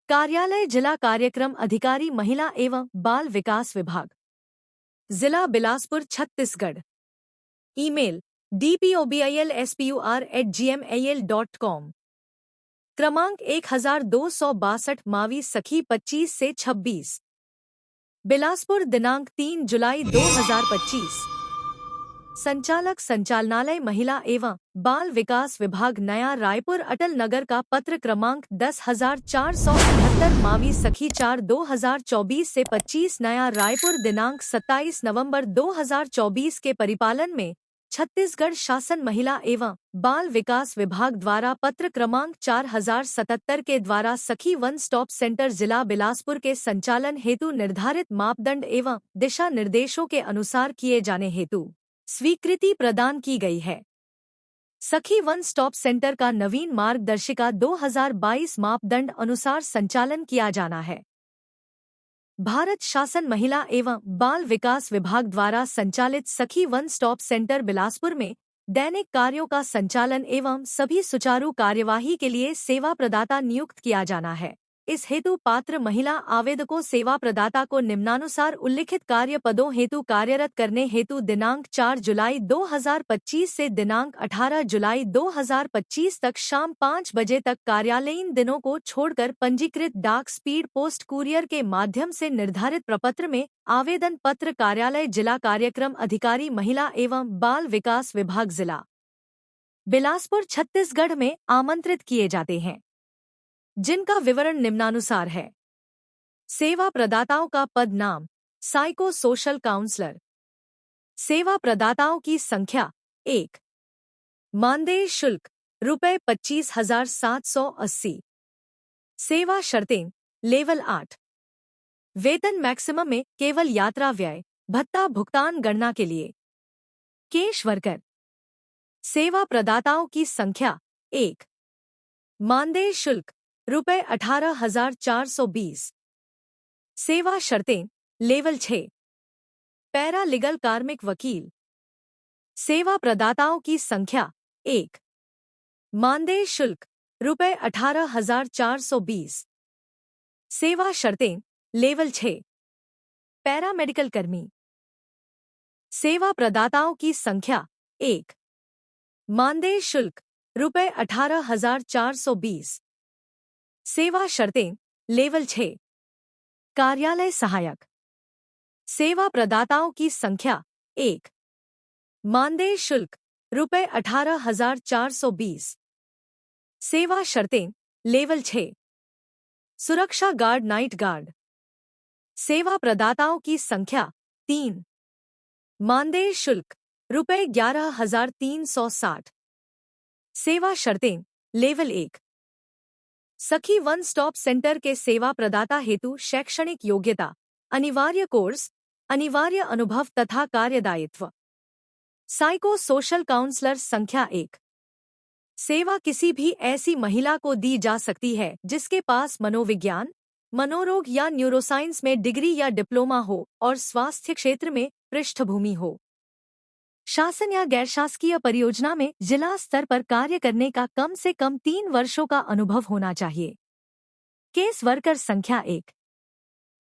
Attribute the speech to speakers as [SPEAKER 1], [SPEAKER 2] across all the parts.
[SPEAKER 1] कार्यालय जिला कार्यक्रम अधिकारी महिला एवं बाल विकास विभाग, जिला बिलासपुर छत्तीसगढ़। Email dpobilspur@gmail.com। क्रमांक 1262 मावी सखी 25 से 26। बिलासपुर दिनांक 3 जुलाई 2025। संचालक संचालनालय महिला एवं बाल विकास विभाग नया रायपुर अटल नगर का पत्र क्रमांक 10,468 मावी सखी 4/2024 से 25 नया रायपुर दिनांक 27 नवंबर 2024 के परिपालन में छत्तीसगढ़ शासन महिला एवं बाल विकास विभाग द्वारा पत्र क्रमांक 4077 के द्वारा सखी वन स्टॉप सेंटर जिला बिलासपुर के संचालन हेतु निर्धारित मापदंड एवं दिशा निर्देशों के अनुसार किए जाने हेतु स्वीकृति प्रदान की गई है। सखी वन स्टॉप सेंटर का नवीन मार्गदर्शिका 2022 मापदंड अनुसार संचालन किया जाना है। भारत शासन महिला एवं बाल विकास विभाग द्वारा संचालित सखी वन स्टॉप सेंटर बिलासपुर में दैनिक कार्यों का संचालन एवं सभी सुचारू कार्यवाही के लिए सेवा प्रदाता नियुक्त किया जाना है। इस हेतु पात्र महिला आवेदकों सेवा प्रदाता को निम्नानुसार उल्लिखित कार्य पदों हेतु कार्यरत करने हेतु दिनांक 4 जुलाई 2025 से दिनांक 18 जुलाई 2025 तक शाम 5 बजे तक कार्यालयीन दिनों को छोड़कर पंजीकृत डाक स्पीड पोस्ट कुरियर के माध्यम से निर्धारित प्रपत्र में आवेदन पत्र कार्यालय जिला कार्यक्रम अधिकारी महिला एवं बाल विकास विभाग जिला बिलासपुर छत्तीसगढ़ में आमंत्रित किए जाते हैं, जिनका विवरण निम्नानुसार है। सेवा प्रदाताओं का पद नाम साइको सोशल काउंसलर। सेवा प्रदाताओं की संख्या 1। मानदेय शुल्क ₹25,780। सेवा शर्तें लेवल 8। वेतन मैक्सिमम में केवल यात्रा व्यय भत्ता भुगतान गणना के लिए। केश वर्कर। सेवा प्रदाताओं की संख्या 1। मानदेय शुल्क ₹18,420। सेवा शर्तें लेवल 6। पैरा लीगल कार्मिक वकील। सेवा प्रदाताओं की संख्या 1। मानदेय शुल्क ₹18,420। सेवा शर्तें लेवल 6। पैरामेडिकल कर्मी। सेवा प्रदाताओं की संख्या 1। मानदेय शुल्क ₹18,420। सेवा शर्तें लेवल 6। कार्यालय सहायक। सेवा प्रदाताओं की संख्या 1। मानदेय शुल्क ₹18,420। सेवा शर्तें लेवल 6। सुरक्षा गार्ड नाइट गार्ड। सेवा प्रदाताओं की संख्या 3। मानदेय शुल्क ₹11,360। सेवा शर्तें लेवल 1। सखी वन स्टॉप सेंटर के सेवा प्रदाता हेतु शैक्षणिक योग्यता, अनिवार्य कोर्स, अनिवार्य अनुभव तथा कार्यदायित्व। साइको सोशल काउंसलर संख्या 1। सेवा किसी भी ऐसी महिला को दी जा सकती है जिसके पास मनोविज्ञान, मनोरोग या न्यूरोसाइंस में डिग्री या डिप्लोमा हो और स्वास्थ्य क्षेत्र में पृष्ठभूमि हो। शासन या गैरशासकीय परियोजना में जिला स्तर पर कार्य करने का कम से कम 3 वर्षों का अनुभव होना चाहिए। केस वर्कर संख्या 1।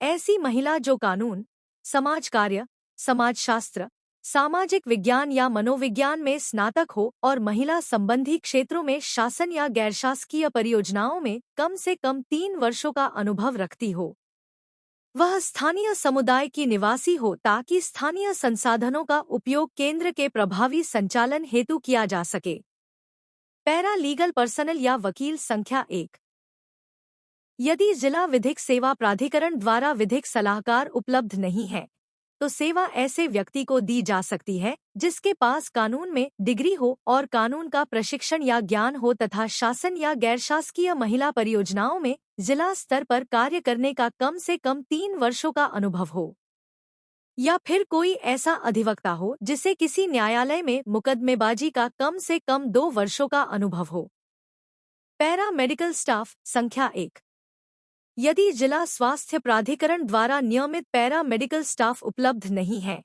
[SPEAKER 1] ऐसी महिला जो कानून, समाज कार्य, समाजशास्त्र, सामाजिक विज्ञान या मनोविज्ञान में स्नातक हो और महिला संबंधी क्षेत्रों में शासन या गैरशासकीय परियोजनाओं में कम से कम 3 वर्षों का अनुभव रखती हो। वह स्थानीय समुदाय की निवासी हो ताकि स्थानीय संसाधनों का उपयोग केंद्र के प्रभावी संचालन हेतु किया जा सके। पैरा लीगल पर्सनल या वकील संख्या 1। यदि जिला विधिक सेवा प्राधिकरण द्वारा विधिक सलाहकार उपलब्ध नहीं है तो सेवा ऐसे व्यक्ति को दी जा सकती है जिसके पास कानून में डिग्री हो और कानून का प्रशिक्षण या ज्ञान हो तथा शासन या गैरशासकीय महिला परियोजनाओं में जिला स्तर पर कार्य करने का कम से कम 3 वर्षों का अनुभव हो, या फिर कोई ऐसा अधिवक्ता हो जिसे किसी न्यायालय में मुकदमेबाजी का कम से कम 2 वर्षों का अनुभव हो। पैरा मेडिकल स्टाफ संख्या 1। यदि जिला स्वास्थ्य प्राधिकरण द्वारा नियमित पैरा मेडिकल स्टाफ उपलब्ध नहीं है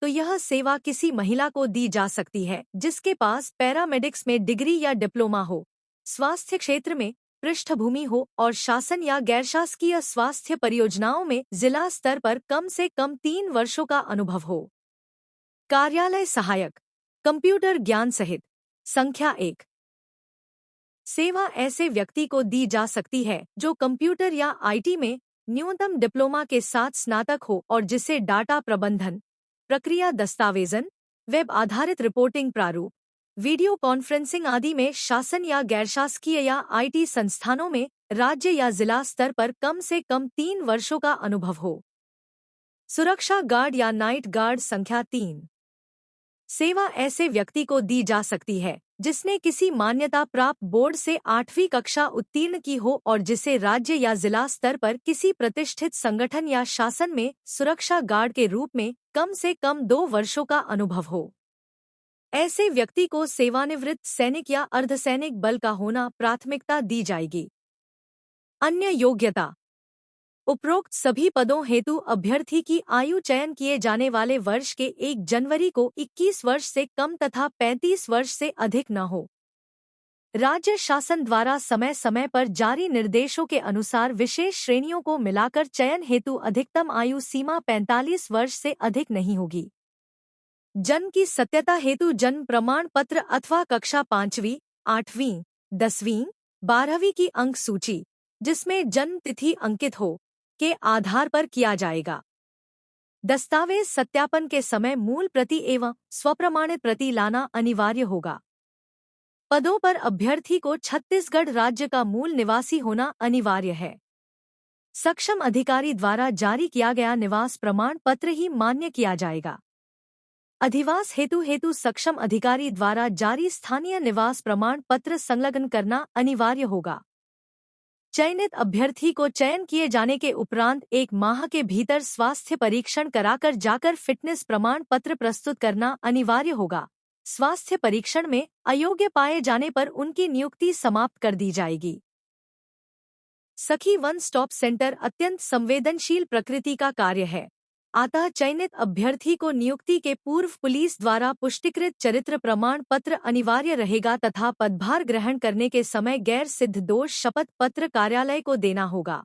[SPEAKER 1] तो यह सेवा किसी महिला को दी जा सकती है जिसके पास पैरामेडिक्स में डिग्री या डिप्लोमा हो, स्वास्थ्य क्षेत्र में पृष्ठभूमि हो और शासन या गैरशासकीय स्वास्थ्य परियोजनाओं में जिला स्तर पर कम से कम 3 वर्षों का अनुभव हो। कार्यालय सहायक, कंप्यूटर ज्ञान सहित। संख्या 1। सेवा ऐसे व्यक्ति को दी जा सकती है जो कंप्यूटर या आईटी में न्यूनतम डिप्लोमा के साथ स्नातक हो और जिसे डाटा प्रबंधन, प्रक्रिया दस्तावेजन, वेब आधारित रिपोर्टिंग प्रारूप, वीडियो कॉन्फ्रेंसिंग आदि में शासन या गैरशासकीय या आईटी संस्थानों में राज्य या जिला स्तर पर कम से कम 3 वर्षों का अनुभव हो। सुरक्षा गार्ड या नाइट गार्ड। संख्या 3। सेवा ऐसे व्यक्ति को दी जा सकती है जिसने किसी मान्यता प्राप्त बोर्ड से 8वीं कक्षा उत्तीर्ण की हो और जिसे राज्य या जिला स्तर पर किसी प्रतिष्ठित संगठन या शासन में सुरक्षा गार्ड के रूप में कम से कम 2 वर्षों का अनुभव हो। ऐसे व्यक्ति को सेवानिवृत्त सैनिक या अर्धसैनिक बल का होना प्राथमिकता दी जाएगी। अन्य योग्यता। उपरोक्त सभी पदों हेतु अभ्यर्थी की आयु चयन किए जाने वाले वर्ष के 1 जनवरी को 21 वर्ष से कम तथा 35 वर्ष से अधिक न हो। राज्य शासन द्वारा समय समय पर जारी निर्देशों के अनुसार विशेष श्रेणियों को मिलाकर चयन हेतु अधिकतम आयु सीमा 45 वर्ष से अधिक नहीं होगी। जन्म की सत्यता हेतु जन्म प्रमाण पत्र अथवा कक्षा 5वीं, 8वीं, 10वीं, 12वीं की अंक सूची, जिसमें जन्म तिथि अंकित हो, के आधार पर किया जाएगा। दस्तावेज सत्यापन के समय मूल प्रति एवं स्वप्रमाणित प्रति लाना अनिवार्य होगा। पदों पर अभ्यर्थी को छत्तीसगढ़ राज्य का मूल निवासी होना अनिवार्य है। सक्षम अधिकारी द्वारा जारी किया गया निवास प्रमाण पत्र ही मान्य किया जाएगा। अधिवास हेतु सक्षम अधिकारी द्वारा जारी स्थानीय निवास प्रमाण पत्र संलग्न करना अनिवार्य होगा। चयनित अभ्यर्थी को चयन किए जाने के उपरांत 1 माह के भीतर स्वास्थ्य परीक्षण कराकर जाकर फिटनेस प्रमाण पत्र प्रस्तुत करना अनिवार्य होगा। स्वास्थ्य परीक्षण में अयोग्य पाए जाने पर उनकी नियुक्ति समाप्त कर दी जाएगी। सखी वन स्टॉप सेंटर अत्यंत संवेदनशील प्रकृति का कार्य है। अतः चयनित अभ्यर्थी को नियुक्ति के पूर्व पुलिस द्वारा पुष्टिकृत चरित्र प्रमाण पत्र अनिवार्य रहेगा तथा पदभार ग्रहण करने के समय गैर सिद्ध दोष शपथ पत्र कार्यालय को देना होगा।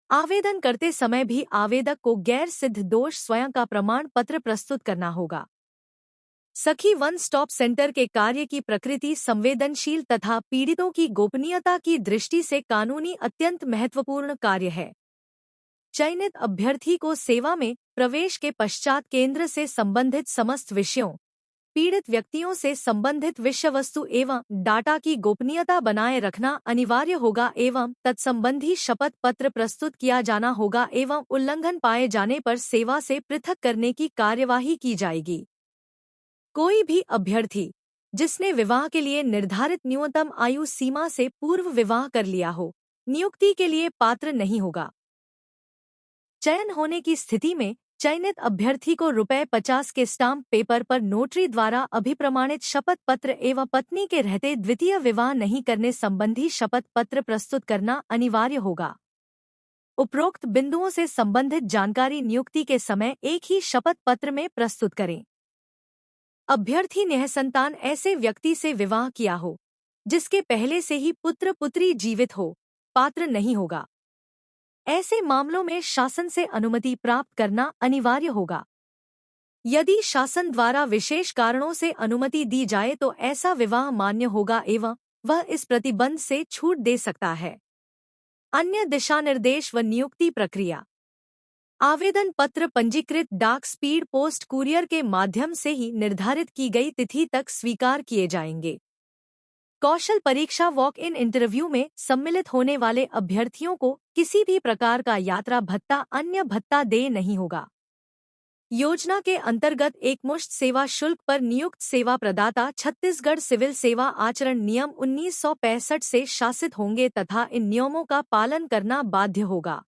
[SPEAKER 1] आवेदन करते समय भी आवेदक को गैर सिद्ध दोष स्वयं का प्रमाण पत्र प्रस्तुत करना होगा। सखी वन स्टॉप सेंटर के कार्य की प्रकृति संवेदनशील तथा पीड़ितों की गोपनीयता की दृष्टि से कानूनी अत्यंत महत्वपूर्ण कार्य है। चयनित अभ्यर्थी को सेवा में प्रवेश के पश्चात केंद्र से संबंधित समस्त विषयों, पीड़ित व्यक्तियों से संबंधित विषय वस्तु एवं डाटा की गोपनीयता बनाए रखना अनिवार्य होगा एवं तत्संबंधी शपथ पत्र प्रस्तुत किया जाना होगा एवं उल्लंघन पाए जाने पर सेवा से पृथक करने की कार्यवाही की जाएगी। कोई भी अभ्यर्थी जिसने विवाह के लिए निर्धारित न्यूनतम आयु सीमा से पूर्व विवाह कर लिया हो, नियुक्ति के लिए पात्र नहीं होगा। चयन होने की स्थिति में चयनित अभ्यर्थी को ₹50 के स्टाम्प पेपर पर नोटरी द्वारा अभिप्रमाणित शपथ पत्र एवं पत्नी के रहते द्वितीय विवाह नहीं करने संबंधी शपथ पत्र प्रस्तुत करना अनिवार्य होगा। उपरोक्त बिंदुओं से संबंधित जानकारी नियुक्ति के समय एक ही शपथ पत्र में प्रस्तुत करें। अभ्यर्थी निःसंतान ऐसे व्यक्ति से विवाह किया हो जिसके पहले से ही पुत्र पुत्री जीवित हो, पात्र नहीं होगा। ऐसे मामलों में शासन से अनुमति प्राप्त करना अनिवार्य होगा। यदि शासन द्वारा विशेष कारणों से अनुमति दी जाए तो ऐसा विवाह मान्य होगा एवं वह इस प्रतिबंध से छूट दे सकता है। अन्य दिशानिर्देश व नियुक्ति प्रक्रिया। आवेदन पत्र पंजीकृत डाक स्पीड पोस्ट कुरियर के माध्यम से ही निर्धारित की गई तिथि तक स्वीकार किए जाएंगे। कौशल परीक्षा वॉक इन इंटरव्यू में सम्मिलित होने वाले अभ्यर्थियों को किसी भी प्रकार का यात्रा भत्ता अन्य भत्ता देय नहीं होगा। योजना के अंतर्गत एकमुश्त सेवा शुल्क पर नियुक्त सेवा प्रदाता छत्तीसगढ़ सिविल सेवा आचरण नियम 1965 से शासित होंगे तथा इन नियमों का पालन करना बाध्य होगा।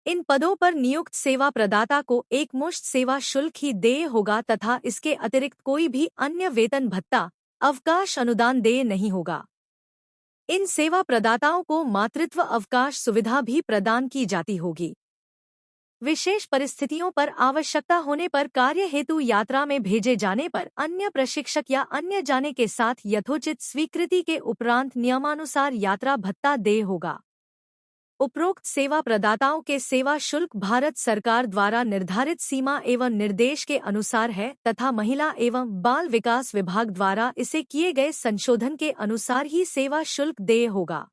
[SPEAKER 1] इन पदों पर नियुक्त सेवा प्रदाता को एकमुश्त सेवा शुल्क ही देय होगा तथा इसके अतिरिक्त कोई भी अन्य वेतन भत्ता, अवकाश अनुदान देय नहीं होगा। इन सेवा प्रदाताओं को मातृत्व अवकाश सुविधा भी प्रदान की जाती होगी। विशेष परिस्थितियों पर आवश्यकता होने पर कार्य हेतु यात्रा में भेजे जाने पर अन्य प्रशिक्षक या अन्य जाने के साथ यथोचित स्वीकृति के उपरांत नियमानुसार यात्रा भत्ता देय होगा। उपरोक्त सेवा प्रदाताओं के सेवा शुल्क भारत सरकार द्वारा निर्धारित सीमा एवं निर्देश के अनुसार है तथा महिला एवं बाल विकास विभाग द्वारा इसे किए गए संशोधन के अनुसार ही सेवा शुल्क देय होगा।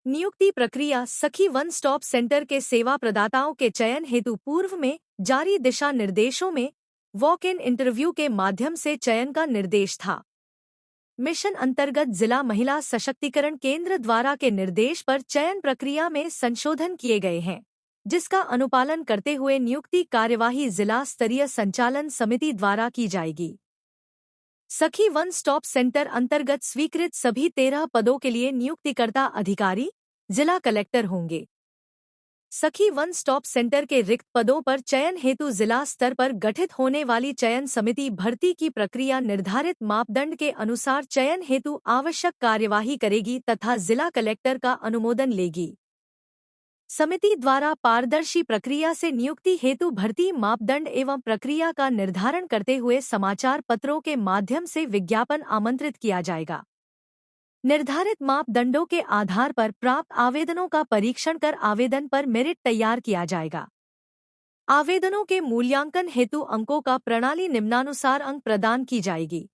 [SPEAKER 1] नियुक्ति प्रक्रिया सखी वन स्टॉप सेंटर के सेवा प्रदाताओं के चयन हेतु पूर्व में जारी दिशा निर्देशों में वॉक इन इंटरव्यू के माध्यम से चयन का निर्देश था। मिशन अंतर्गत जिला महिला सशक्तिकरण केंद्र द्वारा के निर्देश पर चयन प्रक्रिया में संशोधन किए गए हैं, जिसका अनुपालन करते हुए नियुक्ति कार्यवाही जिला स्तरीय संचालन समिति द्वारा की जाएगी। सखी वन स्टॉप सेंटर अंतर्गत स्वीकृत सभी 13 पदों के लिए नियुक्तिकर्ता अधिकारी जिला कलेक्टर होंगे। सखी वन स्टॉप सेंटर के रिक्त पदों पर चयन हेतु जिला स्तर पर गठित होने वाली चयन समिति भर्ती की प्रक्रिया निर्धारित मापदंड के अनुसार चयन हेतु आवश्यक कार्यवाही करेगी तथा जिला कलेक्टर का अनुमोदन लेगी। समिति द्वारा पारदर्शी प्रक्रिया से नियुक्ति हेतु भर्ती मापदंड एवं प्रक्रिया का निर्धारण करते हुए समाचार पत्रों के माध्यम से विज्ञापन आमंत्रित किया जाएगा। निर्धारित मापदंडों के आधार पर प्राप्त आवेदनों का परीक्षण कर आवेदन पर मेरिट तैयार किया जाएगा। आवेदनों के मूल्यांकन हेतु अंकों का प्रणाली निम्नानुसार अंक प्रदान की जाएगी।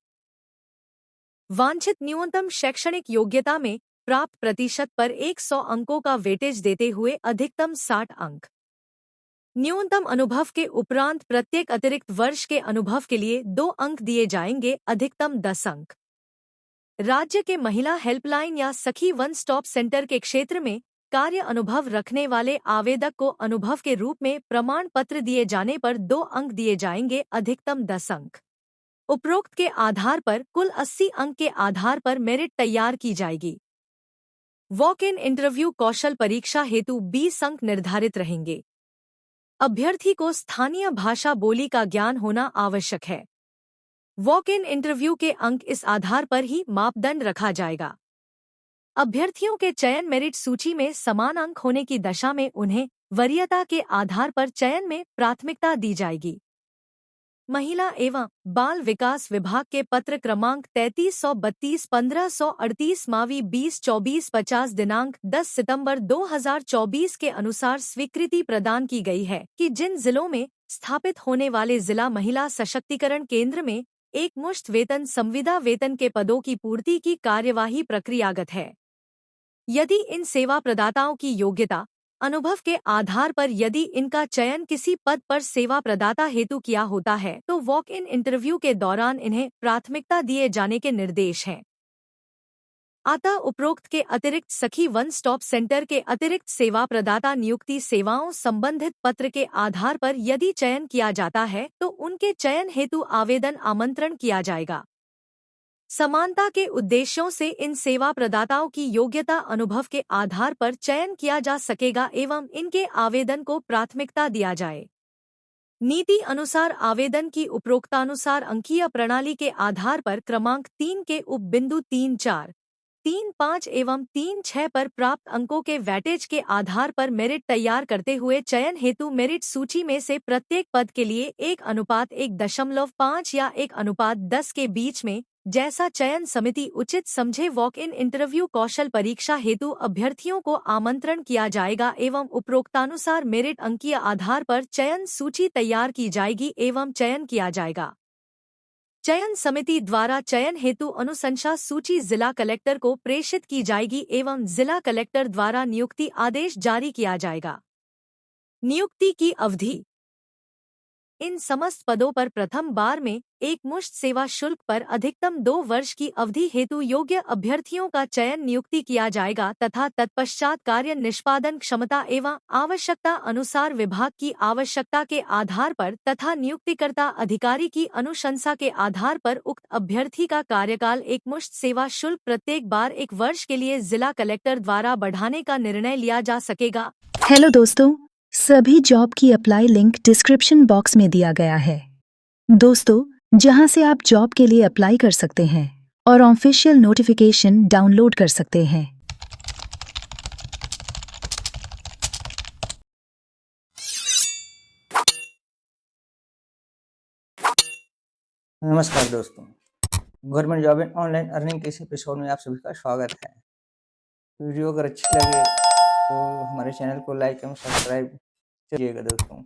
[SPEAKER 1] वांछित न्यूनतम शैक्षणिक योग्यता में प्राप्त प्रतिशत पर 100 अंकों का वेटेज देते हुए अधिकतम 60 अंक। न्यूनतम अनुभव के उपरांत प्रत्येक अतिरिक्त वर्ष के अनुभव के लिए 2 अंक दिए जाएंगे, अधिकतम 10 अंक। राज्य के महिला हेल्पलाइन या सखी वन स्टॉप सेंटर के क्षेत्र में कार्य अनुभव रखने वाले आवेदक को अनुभव के रूप में प्रमाण पत्र दिए जाने पर 2 अंक दिए जाएंगे, अधिकतम 10 अंक। उपरोक्त के आधार पर कुल 80 अंक के आधार पर मेरिट तैयार की जाएगी। वॉक इन इंटरव्यू कौशल परीक्षा हेतु 20 अंक निर्धारित रहेंगे। अभ्यर्थी को स्थानीय भाषा बोली का ज्ञान होना आवश्यक है। वॉक इन इंटरव्यू के अंक इस आधार पर ही मापदंड रखा जाएगा। अभ्यर्थियों के चयन मेरिट सूची में समान अंक होने की दशा में उन्हें वरीयता के आधार पर चयन में प्राथमिकता दी जाएगी। महिला एवं बाल विकास विभाग के पत्र क्रमांक 3332-1538 मावी 2024-50 दिनांक 10 सितंबर 2024 के अनुसार स्वीकृति प्रदान की गई है कि जिन जिलों में स्थापित होने वाले जिला महिला सशक्तिकरण केंद्र में एक मुश्त वेतन संविदा वेतन के पदों की पूर्ति की कार्यवाही प्रक्रियागत है। यदि इन सेवा प्रदाताओं की योग्यता अनुभव के आधार पर यदि इनका चयन किसी पद पर सेवा प्रदाता हेतु किया होता है तो वॉक इन इंटरव्यू के दौरान इन्हें प्राथमिकता दिए जाने के निर्देश हैं। अतः उपरोक्त के अतिरिक्त सखी वन स्टॉप सेंटर के अतिरिक्त सेवा प्रदाता नियुक्ति सेवाओं संबंधित पत्र के आधार पर यदि चयन किया जाता है तो उनके चयन हेतु आवेदन आमंत्रण किया जाएगा। समानता के उद्देश्यों से इन सेवा प्रदाताओं की योग्यता अनुभव के आधार पर चयन किया जा सकेगा एवं इनके आवेदन को प्राथमिकता दिया जाए। नीति अनुसार आवेदन की उपरोक्तानुसार अंकीय प्रणाली के आधार पर क्रमांक 3 के उप बिंदु 3-4, 3-5 एवं 3-6 पर प्राप्त अंकों के वेटेज के आधार पर मेरिट तैयार करते हुए चयन हेतु मेरिट सूची में से प्रत्येक पद के लिए 1:1.5 या 1:10 के बीच में जैसा चयन समिति उचित समझे वॉक इन इंटरव्यू कौशल परीक्षा हेतु अभ्यर्थियों को आमंत्रण किया जाएगा एवं उपरोक्तानुसार मेरिट अंकीय आधार पर चयन सूची तैयार की जाएगी एवं चयन किया जाएगा। चयन समिति द्वारा चयन हेतु अनुशंसा सूची जिला कलेक्टर को प्रेषित की जाएगी एवं जिला कलेक्टर द्वारा नियुक्ति आदेश जारी किया जाएगा। नियुक्ति की अवधि इन समस्त पदों पर प्रथम बार में एक मुश्त सेवा शुल्क पर अधिकतम 2 वर्ष की अवधि हेतु योग्य अभ्यर्थियों का चयन नियुक्ति किया जाएगा तथा तत्पश्चात कार्य निष्पादन क्षमता एवं आवश्यकता अनुसार विभाग की आवश्यकता के आधार पर तथा नियुक्तिकर्ता अधिकारी की अनुशंसा के आधार पर उक्त अभ्यर्थी का कार्यकाल एक मुश्त सेवा शुल्क प्रत्येक बार 1 वर्ष के लिए जिला कलेक्टर द्वारा बढ़ाने का निर्णय लिया जा सकेगा।
[SPEAKER 2] हेलो दोस्तों, सभी जॉब की अप्लाई लिंक डिस्क्रिप्शन बॉक्स में दिया गया है दोस्तों, जहां से आप जॉब के लिए अप्लाई कर सकते हैं और ऑफिशियल नोटिफिकेशन डाउनलोड कर सकते हैं।
[SPEAKER 3] नमस्कार दोस्तों, government job and online earning के इस एपिसोड में आप सभी का स्वागत है। वीडियो अगर अच्छी लगे तो हमारे चैनल को लाइक एवं सब्सक्राइब करिएगा दोस्तों।